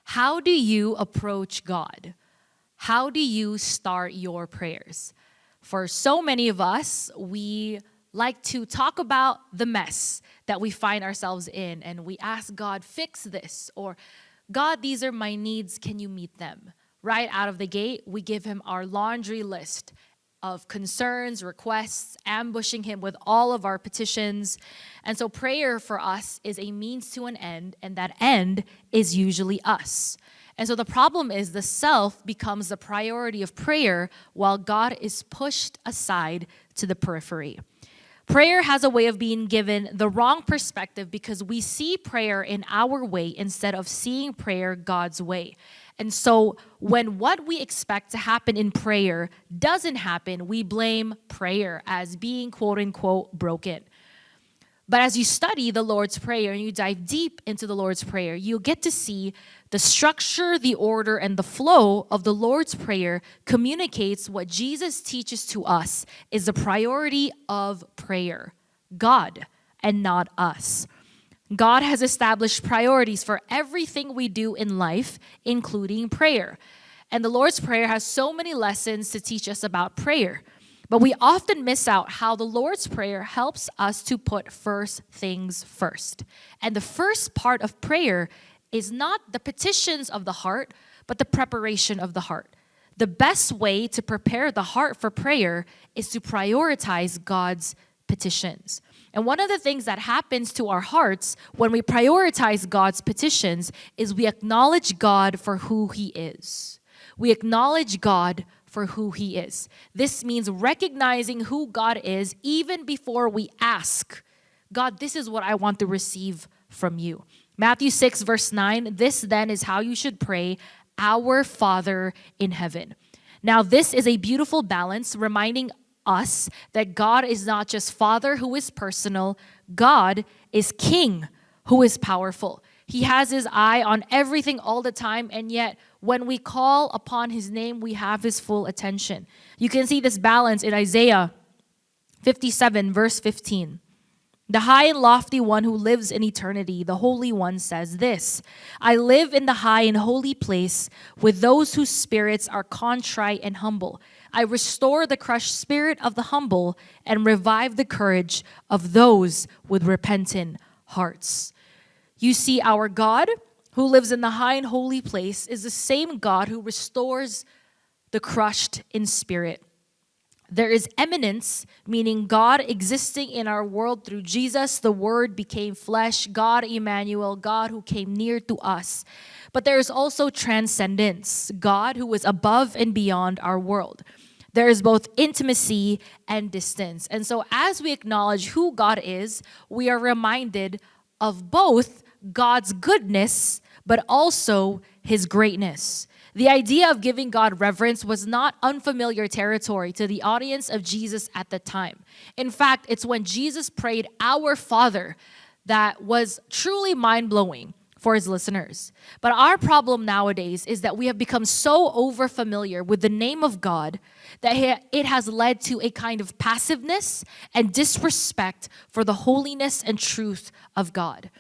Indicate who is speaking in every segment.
Speaker 1: How do you approach God? How do you start your prayers? For so many of us, we like to talk about the mess that we find ourselves in, and we ask God, fix this, or God, these are my needs, can you meet them? Right out of the gate, we give him our laundry list of concerns, requests, ambushing him with all of our petitions. And so prayer for us is a means to an end, and that end is usually us. And so the problem is the self becomes the priority of prayer while God is pushed aside to the periphery. Prayer has a way of being given the wrong perspective because we see prayer in our way instead of seeing prayer God's way. And so when what we expect to happen in prayer doesn't happen, we blame prayer as being quote unquote broken. But as you study the Lord's Prayer and you dive deep into the Lord's Prayer, you'll get to see the structure, the order, and the flow of the Lord's Prayer communicates what Jesus teaches to us is the priority of prayer, God, and not us. God has established priorities for everything we do in life, including prayer. And the Lord's Prayer has so many lessons to teach us about prayer. But we often miss out how the Lord's Prayer helps us to put first things first. And the first part of prayer is not the petitions of the heart, but the preparation of the heart. The best way to prepare the heart for prayer is to prioritize God's petitions. And one of the things that happens to our hearts when we prioritize God's petitions is we acknowledge God for who he is. We acknowledge God for who he is. This means recognizing who God is even before we ask, God, this is what I want to receive from you. Matthew 6 verse 9, this then is how you should pray, our Father in heaven. Now this is a beautiful balance reminding us that God is not just Father who is personal, God is King who is powerful. He has his eye on everything all the time, and yet when we call upon his name, we have his full attention. You can see this balance in Isaiah 57, verse 15. The high and lofty one who lives in eternity, the Holy One, says this, I live in the high and holy place with those whose spirits are contrite and humble. I restore the crushed spirit of the humble and revive the courage of those with repentant hearts. You see, our God, who lives in the high and holy place, is the same God who restores the crushed in spirit. There is eminence, meaning God existing in our world through Jesus. The Word became flesh, God Emmanuel, God who came near to us. But there is also transcendence, God who is above and beyond our world. There is both intimacy and distance. And so as we acknowledge who God is, we are reminded of both God's goodness, but also his greatness. The idea of giving God reverence was not unfamiliar territory to the audience of Jesus at the time. In fact, it's when Jesus prayed, Our Father, that was truly mind-blowing for his listeners. But our problem nowadays is that we have become so overfamiliar with the name of God that it has led to a kind of passiveness and disrespect for the holiness and truth of God.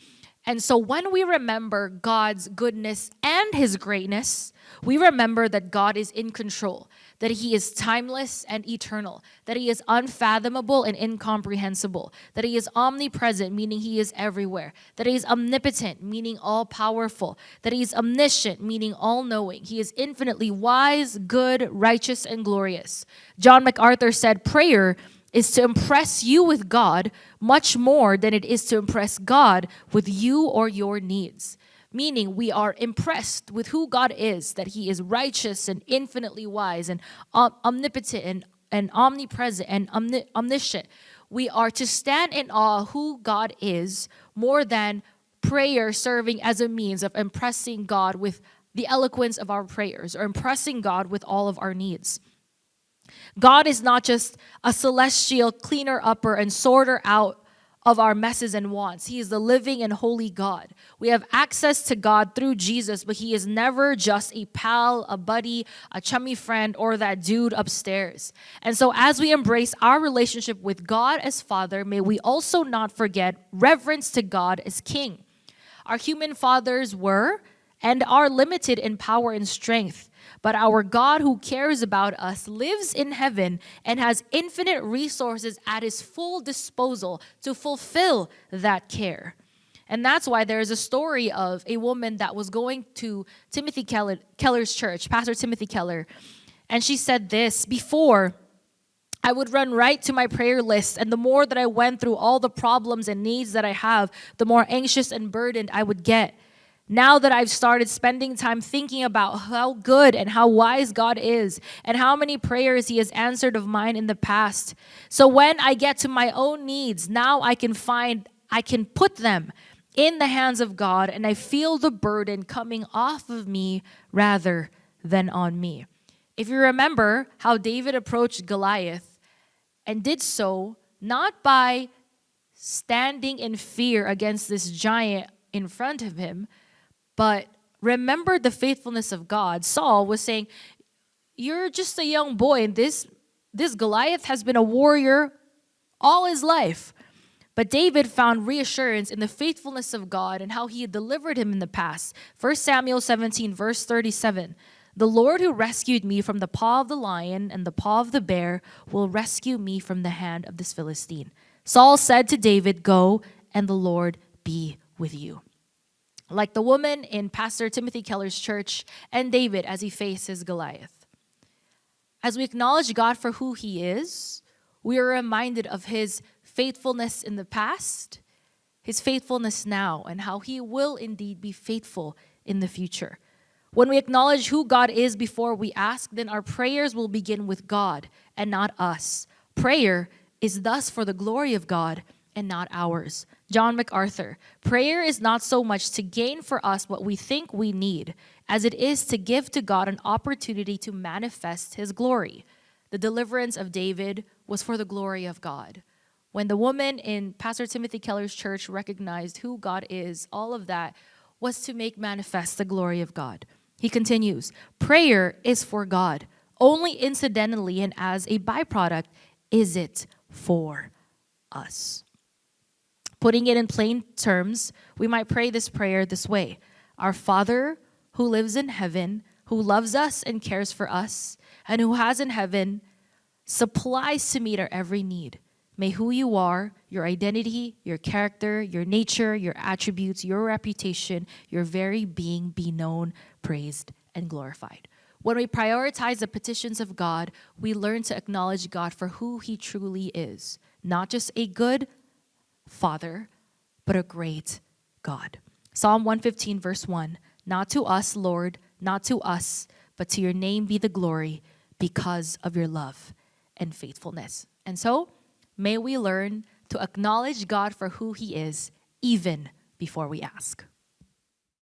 Speaker 1: And so when we remember God's goodness and his greatness, we remember that God is in control, that he is timeless and eternal, that he is unfathomable and incomprehensible, that he is omnipresent, meaning he is everywhere, that he is omnipotent, meaning all-powerful, that he is omniscient, meaning all-knowing. He is infinitely wise, good, righteous, and glorious. John MacArthur said, prayer is to impress you with God much more than it is to impress God with you or your needs. Meaning we are impressed with who God is, that he is righteous and infinitely wise and omnipotent and omnipresent and omniscient. We are to stand in awe of who God is more than prayer serving as a means of impressing God with the eloquence of our prayers or impressing God with all of our needs. God is not just a celestial cleaner upper and sorter out of our messes and wants. He is the living and holy God. We have access to God through Jesus, but he is never just a pal, a buddy, a chummy friend, or that dude upstairs. And so as we embrace our relationship with God as Father, may we also not forget reverence to God as King. Our human fathers were and are limited in power and strength. But our God who cares about us lives in heaven and has infinite resources at his full disposal to fulfill that care. And that's why there is a story of a woman that was going to Timothy Keller's church, Pastor Timothy Keller. And she said this: before, I would run right to my prayer list, and the more that I went through all the problems and needs that I have, the more anxious and burdened I would get. Now that I've started spending time thinking about how good and how wise God is and how many prayers he has answered of mine in the past. So when I get to my own needs, now I can put them in the hands of God, and I feel the burden coming off of me rather than on me. If you remember how David approached Goliath and did so not by standing in fear against this giant in front of him, but remember the faithfulness of God. Saul was saying, you're just a young boy, and this Goliath has been a warrior all his life. But David found reassurance in the faithfulness of God and how he had delivered him in the past. 1 Samuel 17, verse 37. The Lord who rescued me from the paw of the lion and the paw of the bear will rescue me from the hand of this Philistine. Saul said to David, go, and the Lord be with you. Like the woman in Pastor Timothy Keller's church and David as he faces Goliath. As we acknowledge God for who he is, we are reminded of his faithfulness in the past, his faithfulness now, and how he will indeed be faithful in the future. When we acknowledge who God is before we ask, then our prayers will begin with God and not us. Prayer is thus for the glory of God and not ours. John MacArthur, prayer is not so much to gain for us what we think we need, as it is to give to God an opportunity to manifest his glory. The deliverance of David was for the glory of God. When the woman in Pastor Timothy Keller's church recognized who God is, all of that was to make manifest the glory of God. He continues, prayer is for God. Only incidentally and as a byproduct is it for us. Putting it in plain terms, we might pray this prayer this way. Our Father who lives in heaven, who loves us and cares for us, and who has in heaven supplies to meet our every need. May who you are, your identity, your character, your nature, your attributes, your reputation, your very being be known, praised, and glorified. When we prioritize the petitions of God, we learn to acknowledge God for who he truly is. Not just a good Father, but a great God. Psalm 115, verse 1. Not to us, Lord, not to us, but to your name be the glory because of your love and faithfulness. And so, may we learn to acknowledge God for who he is, even before we ask.